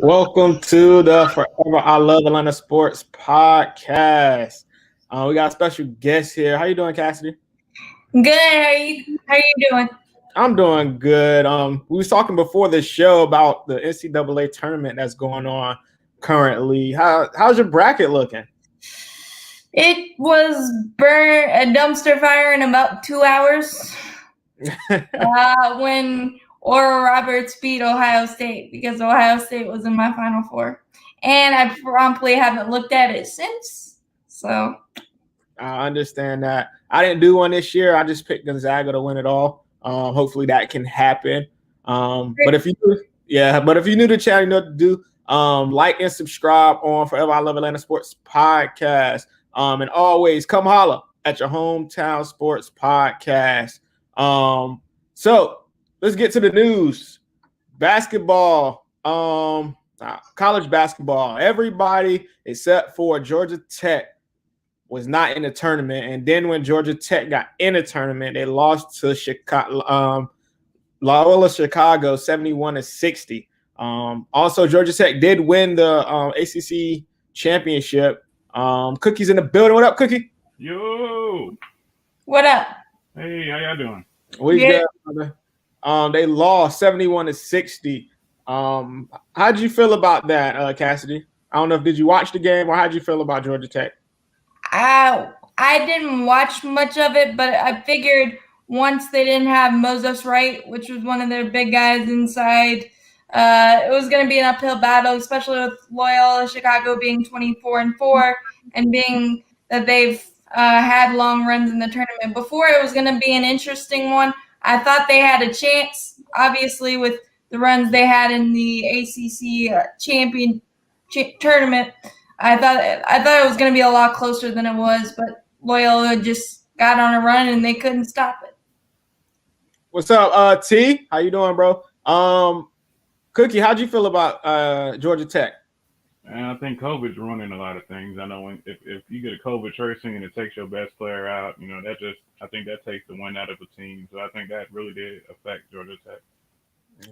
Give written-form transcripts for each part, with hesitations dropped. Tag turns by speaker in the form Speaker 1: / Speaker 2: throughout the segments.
Speaker 1: Welcome to the Forever I Love Atlanta Sports podcast. We got a special guest here. How you doing, Cassidy?
Speaker 2: Good. How you doing?
Speaker 1: I'm doing good. We was talking before the show about the NCAA tournament that's going on currently. How's your bracket looking?
Speaker 2: It was a dumpster fire in about 2 hours when Oral Roberts beat Ohio State because Ohio State was in my Final Four. And I promptly haven't looked at it since. So
Speaker 1: I understand that. I didn't do one this year. I just picked Gonzaga to win it all. Hopefully that can happen. But if you new to the channel, you know what to do. Like and subscribe on Forever I Love Atlanta Sports podcast. And always come holla at your hometown sports podcast. So let's get to the news. Basketball, college basketball. Everybody except for Georgia Tech was not in the tournament. And then when Georgia Tech got in the tournament, they lost to Loyola Chicago 71-60. Also, Georgia Tech did win the ACC championship. Cookie's in the building. What up, Cookie?
Speaker 3: Yo.
Speaker 2: What up?
Speaker 3: Hey, how y'all doing?
Speaker 1: We good, brother. They lost 71-60. How'd you feel about that, Cassidy? I don't know if did you watch the game or how'd you feel about Georgia Tech?
Speaker 2: I didn't watch much of it, but I figured once they didn't have Moses Wright, which was one of their big guys inside, it was going to be an uphill battle, especially with Loyola Chicago being 24-4 and being that they've had long runs in the tournament. Before it was going to be an interesting one. I thought they had a chance, obviously, with the runs they had in the ACC tournament. I thought it was going to be a lot closer than it was, but Loyola just got on a run and they couldn't stop it.
Speaker 1: What's up, T? How you doing, bro? Cookie, how'd you feel about Georgia Tech?
Speaker 3: And I think COVID's ruining a lot of things. I know if you get a COVID tracing and it takes your best player out, I think that takes the win out of a team. So I think that really did affect Georgia Tech.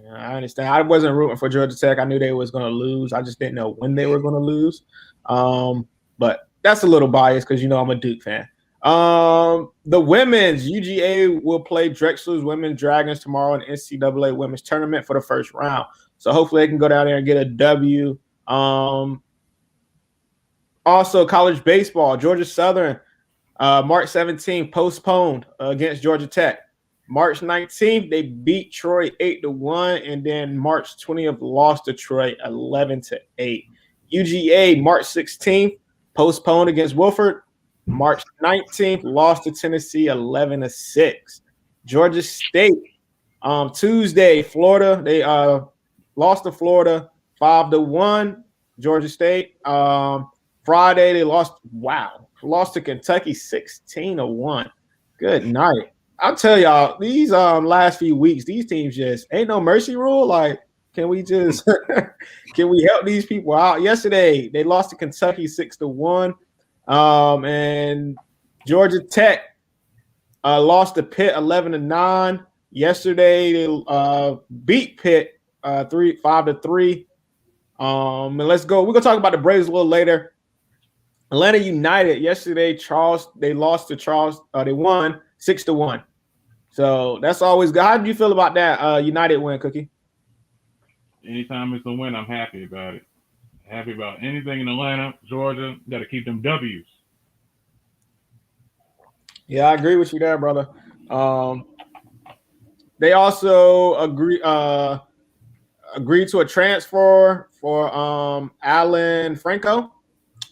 Speaker 1: Yeah, I understand. I wasn't rooting for Georgia Tech. I knew they was going to lose. I just didn't know when they were going to lose. But that's a little biased because, I'm a Duke fan. The women's UGA will play Drexel's Women's Dragons tomorrow in the NCAA Women's Tournament for the first round. So hopefully they can go down there and get a W. Also, college baseball, Georgia Southern, March 17th, postponed against Georgia Tech. March 19th, they beat Troy 8-1, and then March 20th lost to Troy 11-8. UGA, March 16th, postponed against Wilford. March 19th, lost to Tennessee 11-6. Georgia State, Tuesday, Florida, they lost to Florida 5-1. Georgia State. Friday, they lost to Kentucky 16-1. Good night. I'll tell y'all, these last few weeks, these teams just ain't no mercy rule. Like, can we just can we help these people out? Yesterday, they lost to Kentucky 6-1. And Georgia Tech lost to Pitt 11-9. Yesterday, they beat Pitt 5-3. And let's go. We're gonna talk about the Braves a little later. Atlanta United yesterday, they lost to Charles. They won 6-1. So that's always good. How did you feel about that United win, Cookie?
Speaker 3: Anytime it's a win, I'm happy about it. Happy about anything in Atlanta, Georgia. Got to keep them W's.
Speaker 1: Yeah, I agree with you there, brother. They also agreed to a transfer for Alan Franco,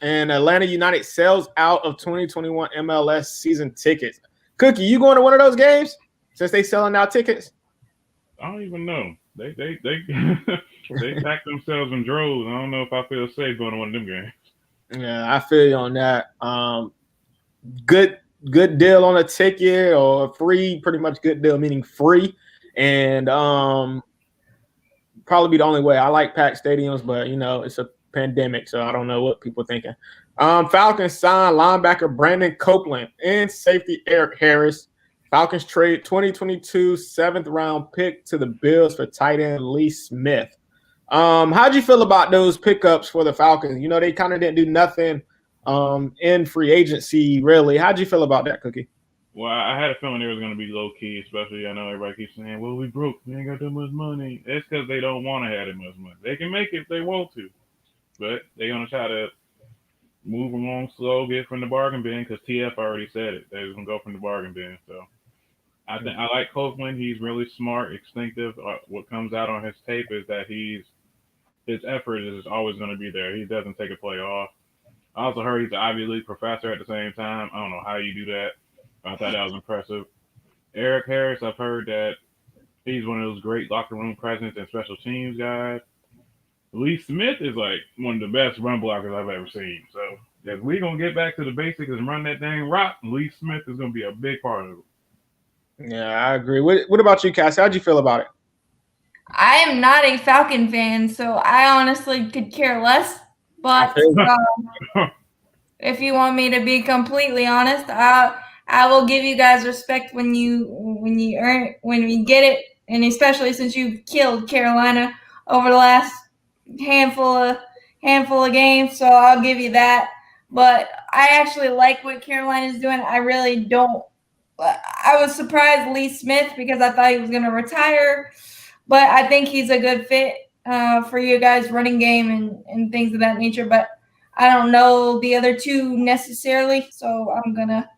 Speaker 1: and Atlanta United sells out of 2021 MLS season tickets. Cookie, you going to one of those games since they selling out tickets?
Speaker 3: I don't even know. They they pack themselves in droves. I don't know if I feel safe going to one of them games.
Speaker 1: Yeah, I feel you on that. Good deal on a ticket or free, pretty much good deal, meaning free. And probably be the only way. I like packed stadiums, but, it's a pandemic, so I don't know what people are thinking. Falcons signed linebacker Brandon Copeland and safety Eric Harris. Falcons trade 2022 7th round pick to the Bills for tight end Lee Smith. How'd you feel about those pickups for the Falcons? You know, they kind of didn't do nothing in free agency, really. How'd you feel about that, Cookie?
Speaker 3: Well, I had a feeling they was going to be low key, especially I know everybody keeps saying, well, we broke. We ain't got that much money. It's because they don't want to have that much money. They can make it if they want to, but they're going to try to move along slow, get from the bargain bin because TF already said it. They're going to go from the bargain bin. So I think I like Copeland. He's really smart, instinctive. What comes out on his tape is that his effort is always going to be there. He doesn't take a play off. I also heard he's an Ivy League professor at the same time. I don't know how you do that. I thought that was impressive. Eric Harris, I've heard that he's one of those great locker room presence and special teams guys. Lee Smith is like one of the best run blockers I've ever seen. So if we're going to get back to the basics and run that dang rock, Lee Smith is going to be a big part of it.
Speaker 1: Yeah, I agree. What about you, Cassie? How'd you feel about it?
Speaker 2: I am not a Falcon fan, so I honestly could care less. But if you want me to be completely honest, I will give you guys respect when you get it, and especially since you've killed Carolina over the last handful of games, so I'll give you that. But I actually like what Carolina is doing. I really don't. I was surprised Lee Smith because I thought he was going to retire, but I think he's a good fit for you guys' running game and things of that nature. But I don't know the other two necessarily, so I'm going to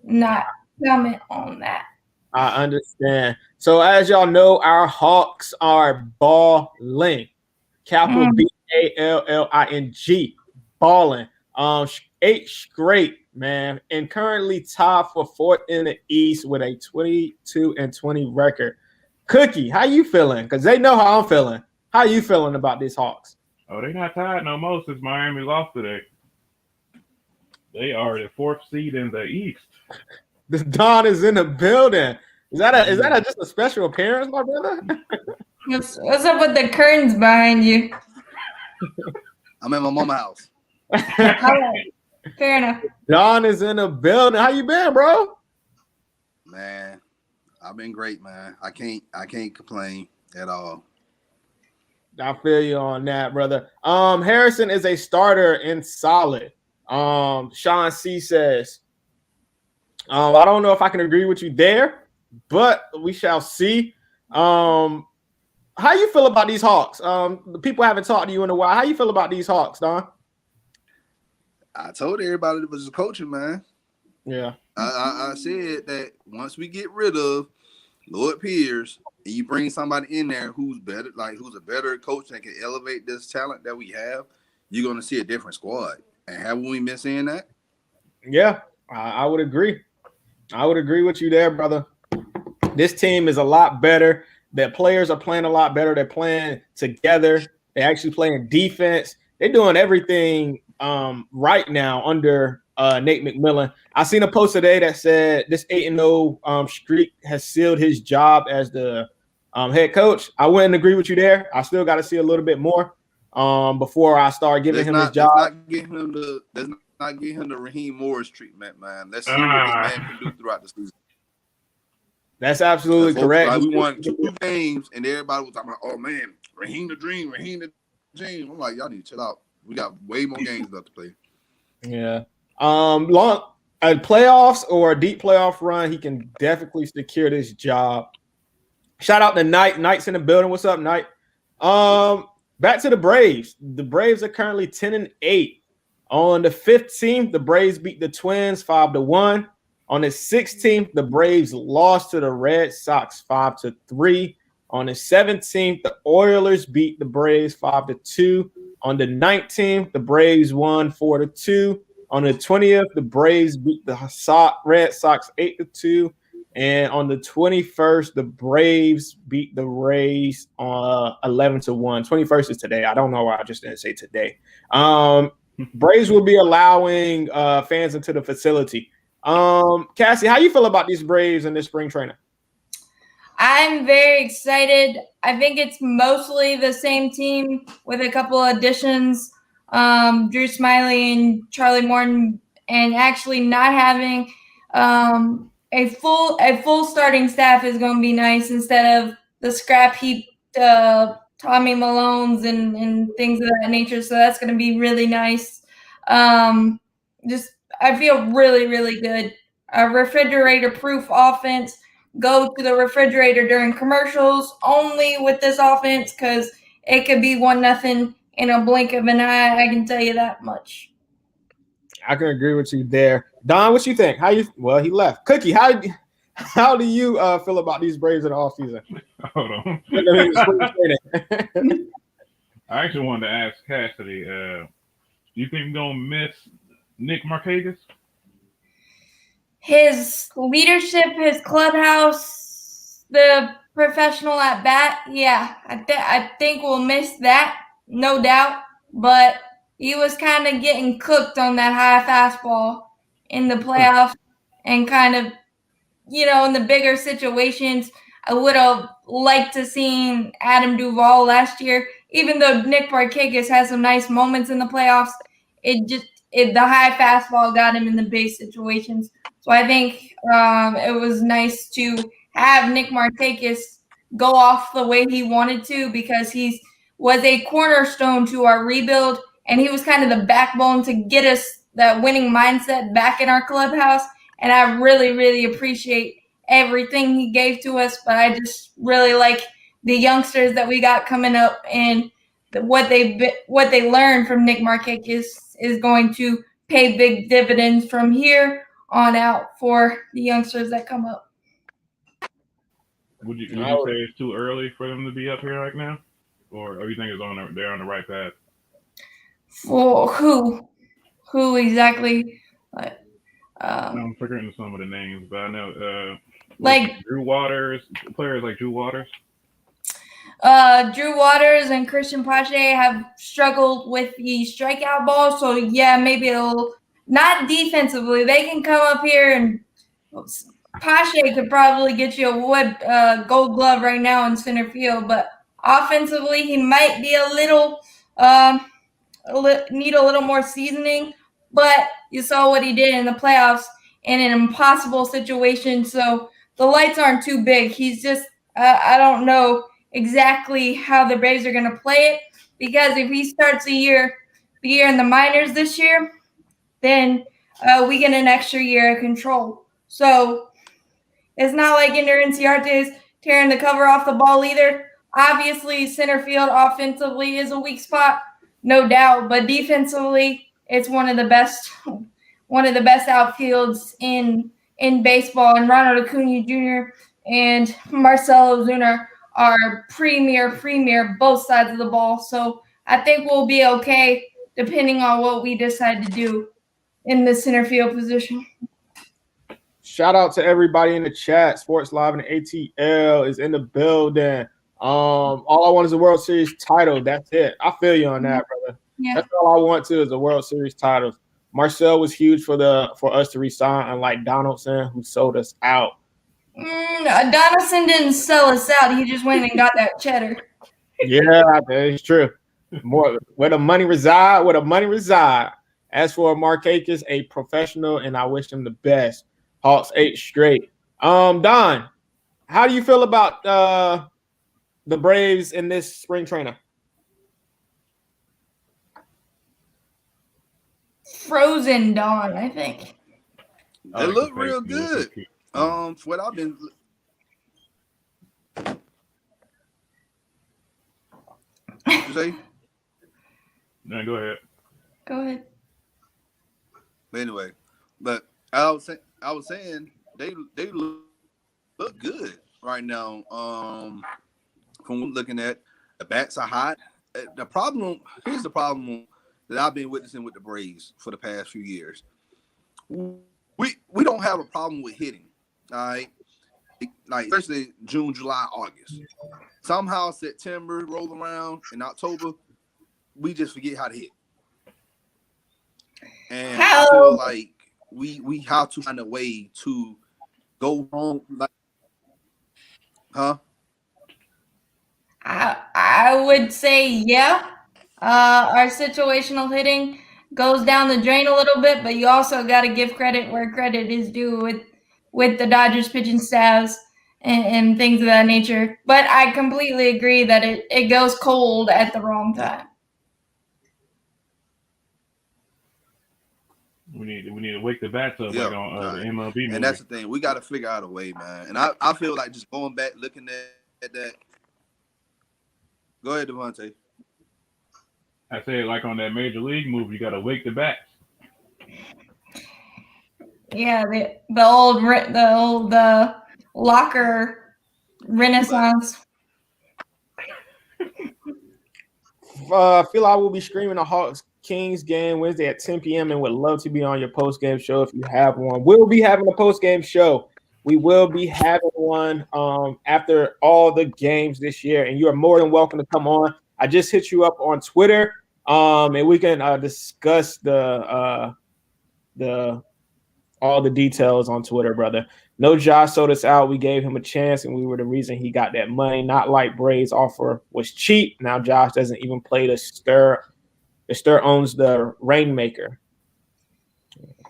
Speaker 2: not comment on that.
Speaker 1: I understand. So as y'all know, our Hawks are balling. Capital BALLING. Balling. 8 straight, man. And currently tied for 4th in the East with a 22-20 record. Cookie, how you feeling? Because they know how I'm feeling. How you feeling about these Hawks?
Speaker 3: Oh, they're not tied no more since Miami lost today. They are the 4th seed in the East.
Speaker 1: This Don is in the building. Is that just a special appearance, my brother?
Speaker 2: What's up with the curtains behind you?
Speaker 4: I'm at my mama's house.
Speaker 2: All right. Fair enough.
Speaker 1: Don is in the building. How you been, bro?
Speaker 4: Man, I've been great, man. I can't complain at all.
Speaker 1: I feel you on that, brother. Harrison is a starter in solid. Sean C says, I don't know if I can agree with you there, but we shall see. How you feel about these Hawks? The people haven't talked to you in a while. How you feel about these Hawks, Don?
Speaker 4: I told everybody it was just coaching, man.
Speaker 1: Yeah.
Speaker 4: I said that once we get rid of Lloyd Pierce and you bring somebody in there who's better, like who's a better coach that can elevate this talent that we have, you're going to see a different squad. And haven't we been seeing that?
Speaker 1: Yeah, I would agree. I would agree with you there, brother. This team is a lot better. Their players are playing a lot better. They're playing together. They're actually playing defense. They're doing everything right now under Nate McMillan. I seen a post today that said this 8-0 streak has sealed his job as the head coach. I wouldn't agree with you there. I still got to see a little bit more before I start giving him his job.
Speaker 4: Let's not give him the Raheem Morris treatment, man. Let's see what this man can do throughout the season.
Speaker 1: That's absolutely correct.
Speaker 4: Like we won 2 games, and everybody was talking about, oh, man, Raheem the Dream. I'm like, y'all need to chill out. We got way more games left to play.
Speaker 1: Yeah. Long playoffs or a deep playoff run, he can definitely secure this job. Shout out to Knight. Knight's in the building. What's up, Knight? Back to the Braves. The Braves are currently 10-8. On the 15th, the Braves beat the Twins 5-1. On the 16th, the Braves lost to the Red Sox 5-3. On the 17th, the Oilers beat the Braves 5-2. On the 19th, the Braves won 4-2. On the 20th, the Braves beat the Red Sox 8-2. And on the 21st, the Braves beat the Rays 11-1. 21st is today. I don't know why I just didn't say today. Braves will be allowing fans into the facility. Cassie, how you feel about these Braves in this spring training?
Speaker 2: I'm very excited. I think it's mostly the same team with a couple of additions. Drew Smiley and Charlie Morton, and actually not having a full starting staff is going to be nice instead of the scrap heap Tommy Malone's and things of that nature. So that's going to be really nice. I feel really, really good. A refrigerator-proof offense. Go to the refrigerator during commercials only with this offense because it could be 1-0 in a blink of an eye. I can tell you that much.
Speaker 1: I can agree with you there. Don, what you think? Well, he left. Cookie, how do you feel about these Braves in the offseason?
Speaker 3: Hold on. I actually wanted to ask Cassidy, do you think we're going to miss Nick Markakis?
Speaker 2: His leadership, his clubhouse, the professional at bat, yeah, I think we'll miss that, no doubt. But he was kind of getting cooked on that high fastball in the playoffs and kind of, in the bigger situations. I would have liked to seen Adam Duvall last year, even though Nick Markakis has some nice moments in the playoffs. The high fastball got him in the big situations. So I think it was nice to have Nick Markakis go off the way he wanted to because he was a cornerstone to our rebuild, and he was kind of the backbone to get us that winning mindset back in our clubhouse. And I really, really appreciate everything he gave to us, but I just really like the youngsters that we got coming up, and what they learned from Nick Markakis is going to pay big dividends from here on out for the youngsters that come up.
Speaker 3: Would you say it's too early for them to be up here right now, or you think they're on the right path?
Speaker 2: For who exactly?
Speaker 3: I'm forgetting some of the names, but I know
Speaker 2: like
Speaker 3: Drew Waters, players like Drew Waters.
Speaker 2: Drew Waters and Christian Pache have struggled with the strikeout ball, so yeah, maybe it'll not defensively. They can come up here and Pache could probably get you a Gold Glove right now in center field, but offensively he might be need a little more seasoning. But you saw what he did in the playoffs in an impossible situation, so the lights aren't too big. He's just I don't know exactly how the Braves are going to play it, because if he starts the year in the minors this year, then we get an extra year of control. So it's not like Ender Inciarte is tearing the cover off the ball either. Obviously, center field offensively is a weak spot, no doubt, but defensively, it's one of the best outfields in baseball. And Ronald Acuna Jr. and Marcell Ozuna are premier both sides of the ball. So I think we'll be okay depending on what we decide to do in the center field position.
Speaker 1: Shout out to everybody in the chat. Sports Live and ATL is in the building. All I want is a World Series title. That's it. I feel you on that, brother. Yeah. That's all I want too, is a World Series title. Marcell was huge for us to resign, unlike Donaldson, who sold us out.
Speaker 2: Donaldson didn't sell us out. He just went and got that cheddar.
Speaker 1: Yeah, it's true. More where the money reside. As for Markakis, a professional, and I wish him the best. Hawks 8 straight. Don, how do you feel about the Braves in this spring training?
Speaker 2: Frozen Dawn, I think.
Speaker 4: They look real good. For what I've been. What you say?
Speaker 3: No, go ahead.
Speaker 2: Go ahead.
Speaker 4: Anyway, but I was saying they look good right now. From looking at the bats are hot. Here's the problem that I've been witnessing with the Braves for the past few years. We don't have a problem with hitting, all right? Like especially June, July, August. Somehow September roll around, in October, we just forget how to hit. And I feel like we have to find a way to go home.
Speaker 2: I would say yeah. Our situational hitting goes down the drain a little bit, but you also got to give credit where credit is due with the Dodgers pitching staffs and things of that nature. But I completely agree that it goes cold at the wrong time.
Speaker 3: We need to wake the bats up like on the MLB movie.
Speaker 4: And that's the thing. We got to figure out a way, man. And I feel like just going back, looking at that. Go ahead, Davonte.
Speaker 3: I say like on that Major League movie, you got to wake the bats.
Speaker 2: Yeah, the old locker renaissance.
Speaker 1: I feel I will be screaming the Hawks Kings game Wednesday at 10 p.m. and would love to be on your post-game show if you have one. We'll be having a post-game show. We will be having one after all the games this year, and you are more than welcome to come on. I just hit you up on Twitter, and we can discuss the all the details on Twitter, brother. No, Josh sold us out. We gave him a chance, and we were the reason he got that money. Not like Bray's offer was cheap. Now Josh doesn't even play the Stir. The Stir owns the Rainmaker.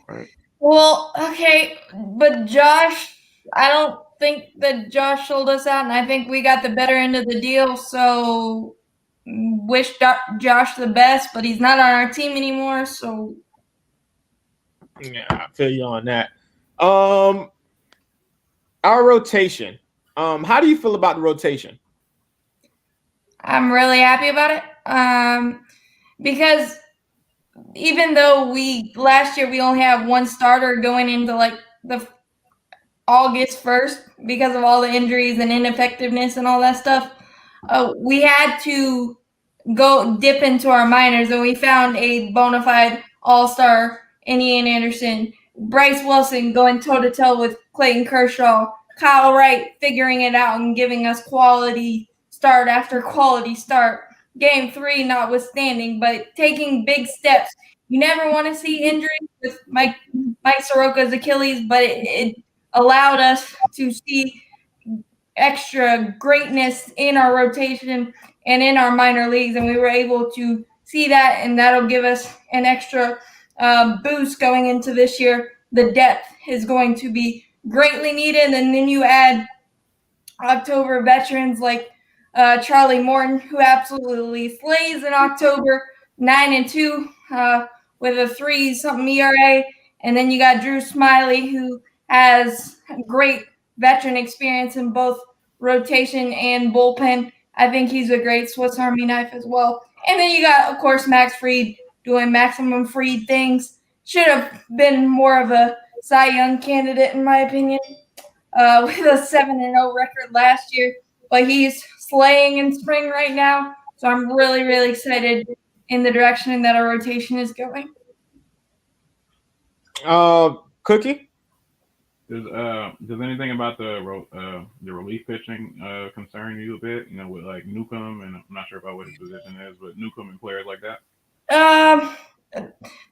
Speaker 1: Right.
Speaker 2: Well, okay, but Josh, I don't think that Josh sold us out, and I think we got the better end of the deal. So wish Josh the best, but he's not on our team anymore. So
Speaker 1: yeah, I feel you on that. Our rotation. How do you feel about the rotation?
Speaker 2: I'm really happy about it. Because even though last year we only have one starter going into like the August 1st because of all the injuries and ineffectiveness and all that stuff, we had to go dip into our minors, and we found a bona fide all-star in Ian Anderson, Bryce Wilson going toe-to-toe with Clayton Kershaw, Kyle Wright figuring it out and giving us quality start after quality start. Game 3 notwithstanding, but taking big steps. You never want to see injuries with Mike Soroka's Achilles, but it allowed us to see extra greatness in our rotation and in our minor leagues, and we were able to see that, and that'll give us an extra boost going into this year. The depth is going to be greatly needed, and then you add October veterans like Charlie Morton, who absolutely slays in October, 9-2 with a 3-something ERA, and then you got Drew Smiley, who has great veteran experience in both rotation and bullpen. I think he's a great Swiss Army knife as well. And then you got, of course, Max Fried doing maximum Fried things. Should have been more of a Cy Young candidate, in my opinion, with a 7-0 record last year. But he's slaying in spring right now. So I'm really, really excited in the direction that our rotation is going.
Speaker 1: Cookie?
Speaker 3: Does anything about the relief pitching concern you a bit? You know, with like Newcomb, and I'm not sure about what his position is, but Newcomb and players like that.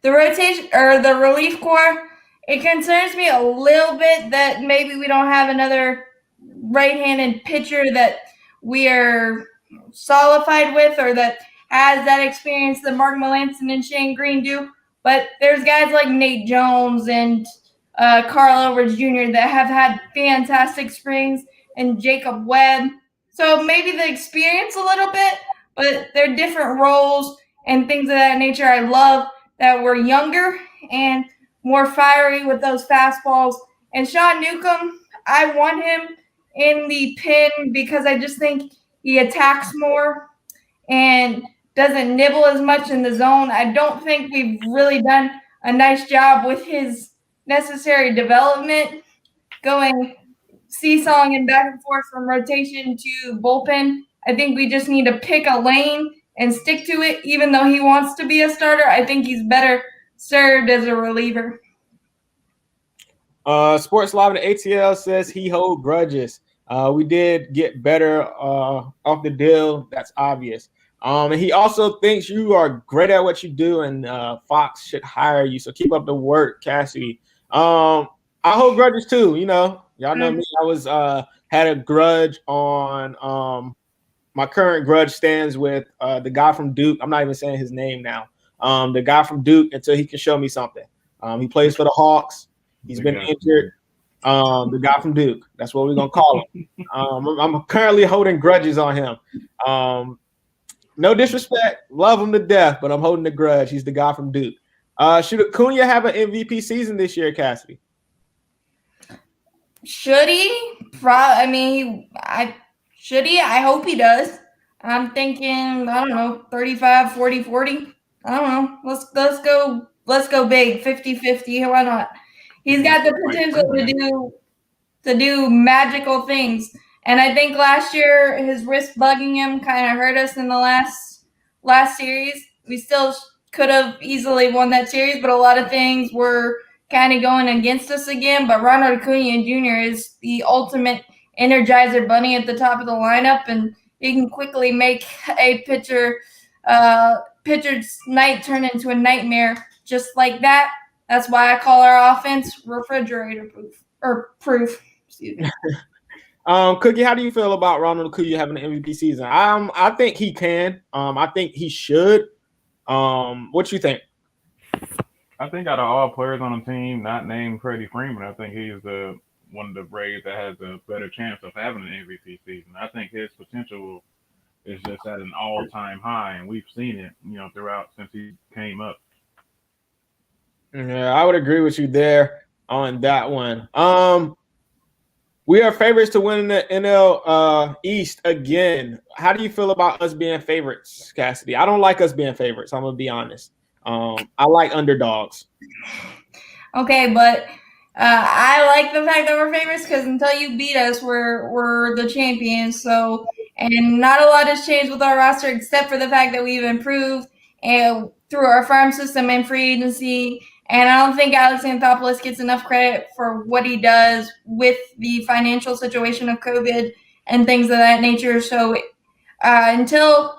Speaker 2: The rotation or the relief corps, it concerns me a little bit that maybe we don't have another right-handed pitcher that we are solidified with, or that has that experience that Mark Melanson and Shane Green do. But there's guys like Nate Jones and Carl Edwards Jr. that have had fantastic springs, and Jacob Webb. So maybe the experience a little bit, but they're different roles and things of that nature. I love that we're younger and more fiery with those fastballs. And Sean Newcomb, I want him in the pin because I just think he attacks more and doesn't nibble as much in the zone. I don't think we've really done a nice job with his necessary development, going seesawing and back and forth from rotation to bullpen. I think we just need to pick a lane and stick to it. Even though he wants to be a starter, I think he's better served as a reliever.
Speaker 1: Sports Live in the ATL says he hold grudges. We did get better off the deal. That's obvious. And he also thinks you are great at what you do, and Fox should hire you. So keep up the work, Cassidy. I hold grudges too. You know, y'all know me. I was had a grudge on my current grudge stands with the guy from Duke. I'm not even saying his name now. The guy from Duke until he can show me something. He plays for the Hawks. He's been injured. The guy from Duke. That's what we're gonna call him. I'm currently holding grudges on him. No disrespect, love him to death, but I'm holding a grudge. He's the guy from Duke. Should Acuna have an MVP season this year, Cassidy?
Speaker 2: Should he? Should he? I hope he does. I'm thinking, I don't know, 35, 40, 40. I don't know. Let's go big, 50-50. Why not? He's got the potential to do magical things. And I think last year his wrist bugging him kind of hurt us in the last series. We still could have easily won that series, but a lot of things were kind of going against us again. But Ronald Acuna Jr. is the ultimate energizer bunny at the top of the lineup, and he can quickly make a pitcher's night turn into a nightmare just like that. That's why I call our offense refrigerator proof. Excuse me.
Speaker 1: Cookie, how do you feel about Ronald Acuna having an MVP season? I think he can. I think he should. What you think?
Speaker 3: I think out of all players on the team, not named Freddie Freeman, I think he's the one of the Braves that has a better chance of having an MVP season. I think his potential is just at an all-time high, and we've seen it, throughout since he came up.
Speaker 1: Yeah, I would agree with you there on that one. We are favorites to win the NL East again. How do you feel about us being favorites, Cassidy? I don't like us being favorites. I'm gonna be honest. I like underdogs.
Speaker 2: Okay, but I like the fact that we're favorites because until you beat us, we're the champions. So, and not a lot has changed with our roster except for the fact that we've improved and through our farm system and free agency. And I don't think Alex Anthopoulos gets enough credit for what he does with the financial situation of COVID and things of that nature. So until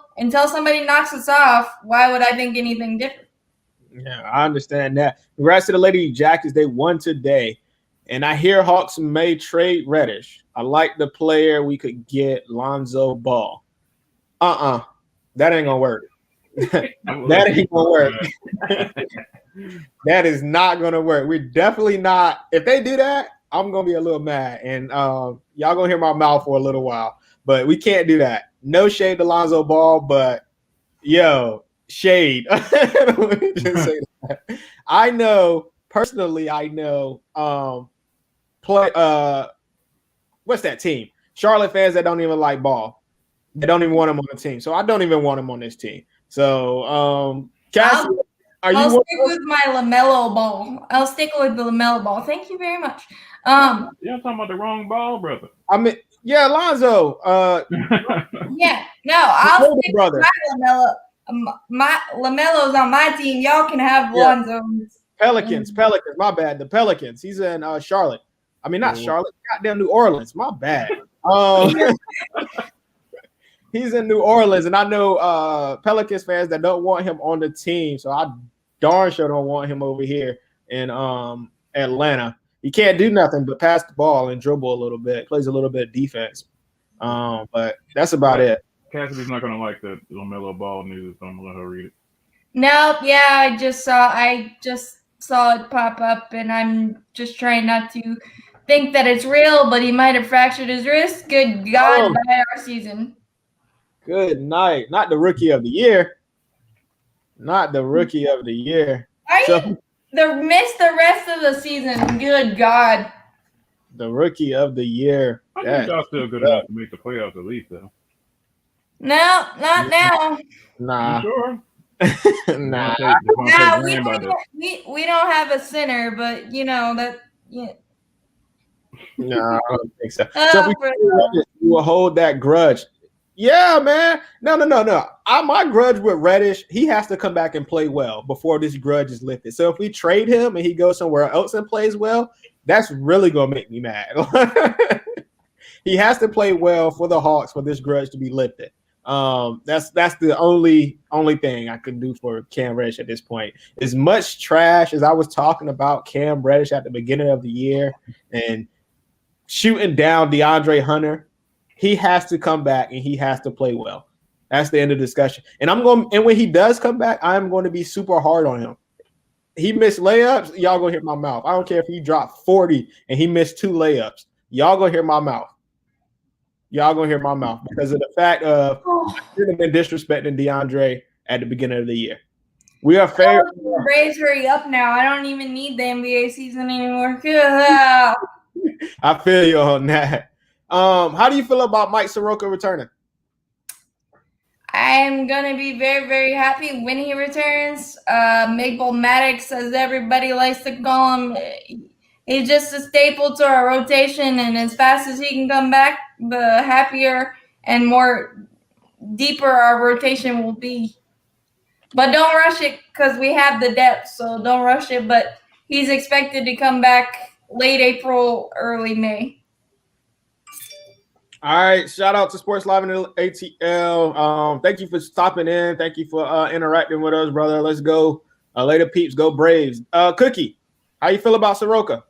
Speaker 2: somebody knocks us off, why would I think anything different?
Speaker 1: Yeah, I understand that. Congrats to the Lady Jackets. They won today. And I hear Hawks may trade Reddish. I like the player we could get, Lonzo Ball. That ain't going to work. That ain't going to work. That is not going to work. We're definitely not. If they do that, I'm going to be a little mad. And y'all going to hear my mouth for a little while. But we can't do that. No shade to Lonzo Ball, but, yo, shade. Let me just say that. I know what's that team? Charlotte fans that don't even like Ball. They don't even want him on the team. So I don't even want him on this team. So Cassie,
Speaker 2: I'll stick with my LaMelo Ball. I'll stick with the LaMelo Ball. Thank you very much.
Speaker 3: You're talking about the wrong ball, brother.
Speaker 1: I mean, yeah, Lonzo.
Speaker 2: Yeah, no, I'll stick with my LaMelo. My LaMelo's on my team. Y'all can have Lonzo.
Speaker 1: Pelicans. My bad. The Pelicans. He's in Charlotte. I mean, not Charlotte. Goddamn New Orleans. My bad. He's in New Orleans, and I know Pelicans fans that don't want him on the team. So I darn sure don't want him over here in Atlanta. He can't do nothing but pass the ball and dribble a little bit. Plays a little bit of defense. But that's about it.
Speaker 3: Cassidy's not going to like the LaMelo Ball news. So I'm going to let her read it.
Speaker 2: Nope. Yeah, I just saw it pop up, and I'm just trying not to think that it's real, but he might have fractured his wrist. Good God, by our season.
Speaker 1: Good night. Not the rookie of the year. Not the rookie of the year.
Speaker 2: Missed the rest of the season. Good God.
Speaker 1: The rookie of the year.
Speaker 3: I think y'all still good enough to make the playoffs at least, though.
Speaker 2: No, not now.
Speaker 1: Nah.
Speaker 3: You sure?
Speaker 1: Nah.
Speaker 2: We don't have a center, but you know that. Yeah.
Speaker 1: No, I don't think so. So if we will hold that grudge. Yeah, man. No. My grudge with Reddish, he has to come back and play well before this grudge is lifted. So if we trade him and he goes somewhere else and plays well, that's really gonna make me mad. He has to play well for the Hawks for this grudge to be lifted. That's the only thing I can do for Cam Reddish at this point. As much trash as I was talking about Cam Reddish at the beginning of the year and shooting down DeAndre Hunter, he has to come back and he has to play well. That's the end of the discussion. And when he does come back, I'm going to be super hard on him. he missed layups, y'all gonna hear my mouth. I don't care if he dropped 40 and he missed 2 layups. Y'all gonna hear my mouth. Y'all gonna hear my mouth because of the fact of I should have been disrespecting DeAndre at the beginning of the year. We are fair.
Speaker 2: Braves, hurry up now. I don't even need the NBA season anymore.
Speaker 1: I feel you on that. How do you feel about Mike Soroka returning?
Speaker 2: I'm gonna be very, very happy when he returns. Maple Maddox, as everybody likes to call him, he's just a staple to our rotation, and as fast as he can come back, the happier and more deeper our rotation will be. But don't rush it because we have the depth, so don't rush it. But he's expected to come back late April, early May.
Speaker 1: All right, shout out to Sports Live and ATL. Thank you for stopping in. Thank you for interacting with us, brother. Let's go. Later, peeps. Go Braves. Cookie, how you feel about Soroka?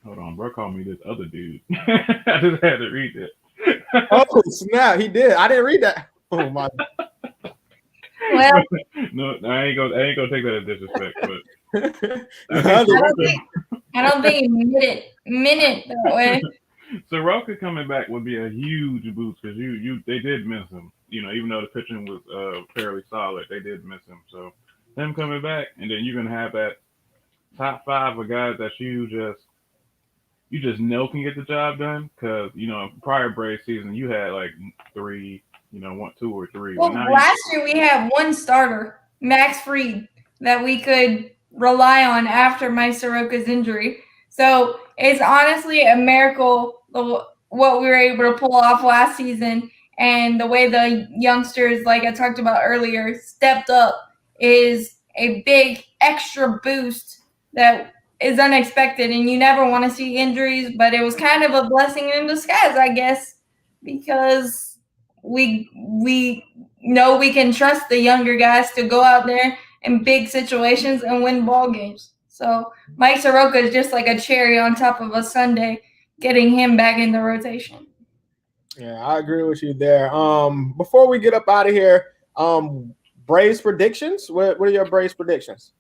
Speaker 3: Hold on, bro. Called me this other dude. I just had to read that.
Speaker 1: Oh snap! He did. I didn't read that. Oh my.
Speaker 2: Well,
Speaker 3: no, I ain't gonna take that as disrespect, but
Speaker 2: I don't think he meant it that way.
Speaker 3: Soroka coming back would be a huge boost because they did miss him. You know, even though the pitching was fairly solid, they did miss him. So them coming back, and then you're gonna have that top 5 of guys that you just know can get the job done. Because prior Braves season you had like 3, 1, 2, or 3.
Speaker 2: Well, last year we had one starter, Max Fried, that we could rely on after Mike Soroka's injury. So it's honestly a miracle what we were able to pull off last season, and the way the youngsters, like I talked about earlier, stepped up is a big extra boost that is unexpected, and you never want to see injuries, but it was kind of a blessing in disguise, I guess, because we know we can trust the younger guys to go out there in big situations and win ball games. So Mike Soroka is just like a cherry on top of a sundae, getting him back in the rotation.
Speaker 1: Yeah, I agree with you there. Before we get up out of here, Braves predictions. What are your Braves predictions?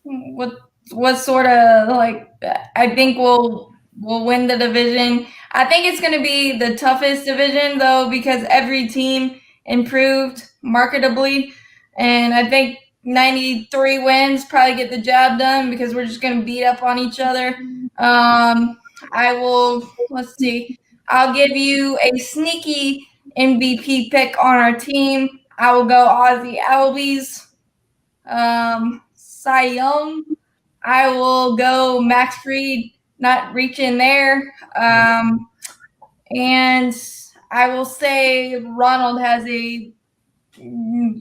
Speaker 2: What sort of like? I think we'll win the division. I think it's going to be the toughest division though because every team improved marketably, and I think 93 wins probably get the job done because we're just going to beat up on each other. Let's see. I'll give you a sneaky MVP pick on our team. I will go Ozzie Albies. Cy Young. I will go Max Fried, not reaching there. And I will say Ronald has a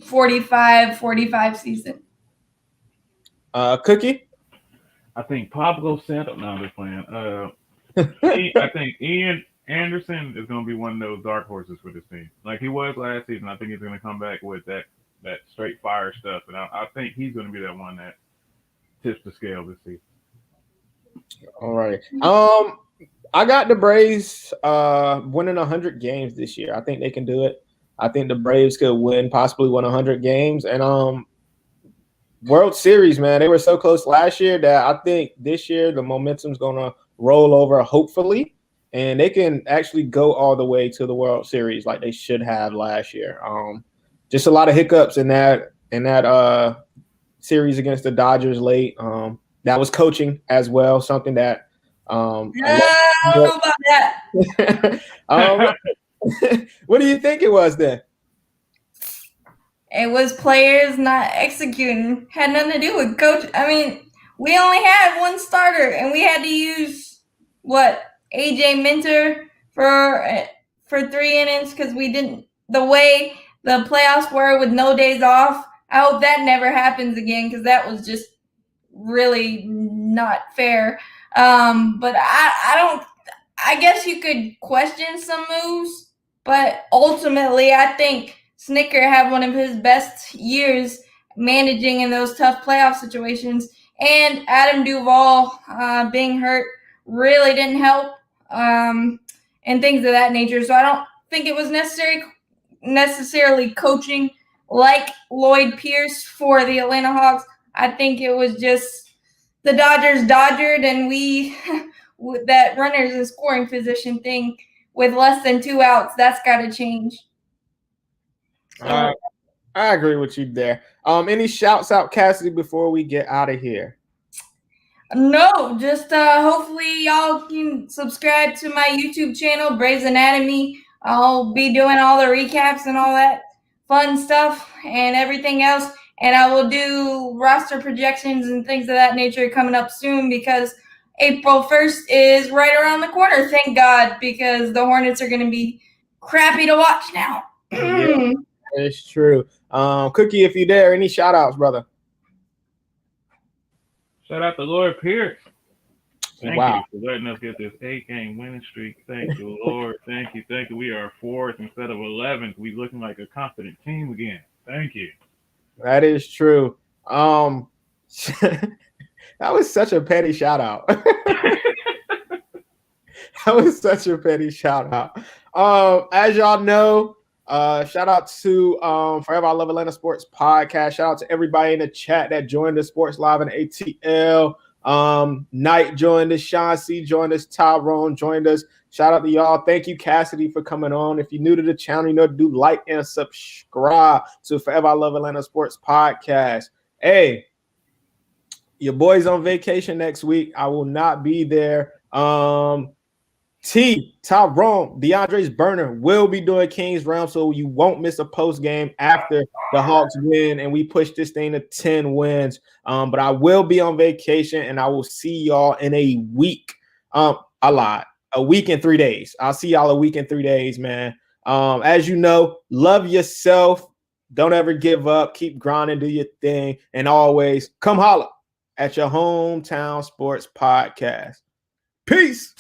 Speaker 2: 45 season.
Speaker 1: Cookie?
Speaker 3: I think Pablo Santos. No, I'm just playing. I think Ian Anderson is going to be one of those dark horses for this team. Like he was last season. I think he's going to come back with that straight fire stuff. And I think he's going to be that one that tips the scale this season.
Speaker 1: All right. I got the Braves winning 100 games this year. I think they can do it. I think the Braves could possibly win 100 games. And World Series, man, they were so close last year that I think this year the momentum's going to roll over, hopefully, and they can actually go all the way to the World Series like they should have last year. Just a lot of hiccups in that series against the Dodgers late. That was coaching as well, something that
Speaker 2: I don't know about
Speaker 1: that. What do you think it was then?
Speaker 2: It was players not executing. Had nothing to do with coach. I mean, we only had one starter, and we had to use AJ Minter for 3 innings because we didn't. The way the playoffs were with no days off, I hope that never happens again because that was just really not fair. But I don't. I guess you could question some moves, but ultimately, I think Snicker had one of his best years managing in those tough playoff situations, and Adam Duvall being hurt really didn't help, and things of that nature. So I don't think it was necessarily coaching like Lloyd Pierce for the Atlanta Hawks. I think it was just the Dodgers dodgered, and we that runners in scoring position thing with less than 2 outs, that's got to change. So,
Speaker 1: I agree with you there. Any shouts out, Cassidy, before we get out of here?
Speaker 2: no, just hopefully y'all can subscribe to my YouTube channel, Braves Anatomy. I'll be doing all the recaps and all that fun stuff and everything else. And I will do roster projections and things of that nature coming up soon because April 1st is right around the corner. Thank God, because the Hornets are going to be crappy to watch now.
Speaker 1: Yeah, it's true. Cookie, if you're there, any shout outs, brother?
Speaker 3: Shout out to Lord Pierce. Thank
Speaker 1: Wow.
Speaker 3: you for letting us get this 8-game winning streak. Thank you, Lord. Thank you. Thank you. We are 4th instead of 11th. We looking like a confident team again. Thank you.
Speaker 1: That is true. That was such a petty shout out. That was such a petty shout out. As y'all know, shout out to Forever I Love Atlanta Sports Podcast. Shout out to everybody in the chat that joined us, Sports Live and ATL. Knight joined us, Sean C joined us, Tyrone joined us. Shout out to y'all. Thank you, Cassidy, for coming on. If you're new to the channel, you know to do like and subscribe to Forever I Love Atlanta Sports Podcast. Hey, your boy's on vacation next week. I will not be there. Tyrone, DeAndre's burner will be doing Kings Realm, so you won't miss a post game after the Hawks win and we push this thing to 10 wins. But I will be on vacation and I will see y'all in a week. A week and 3 days. I'll see y'all a week and 3 days, man. As you know, love yourself. Don't ever give up. Keep grinding, do your thing, and always come holler at your hometown sports podcast. Peace.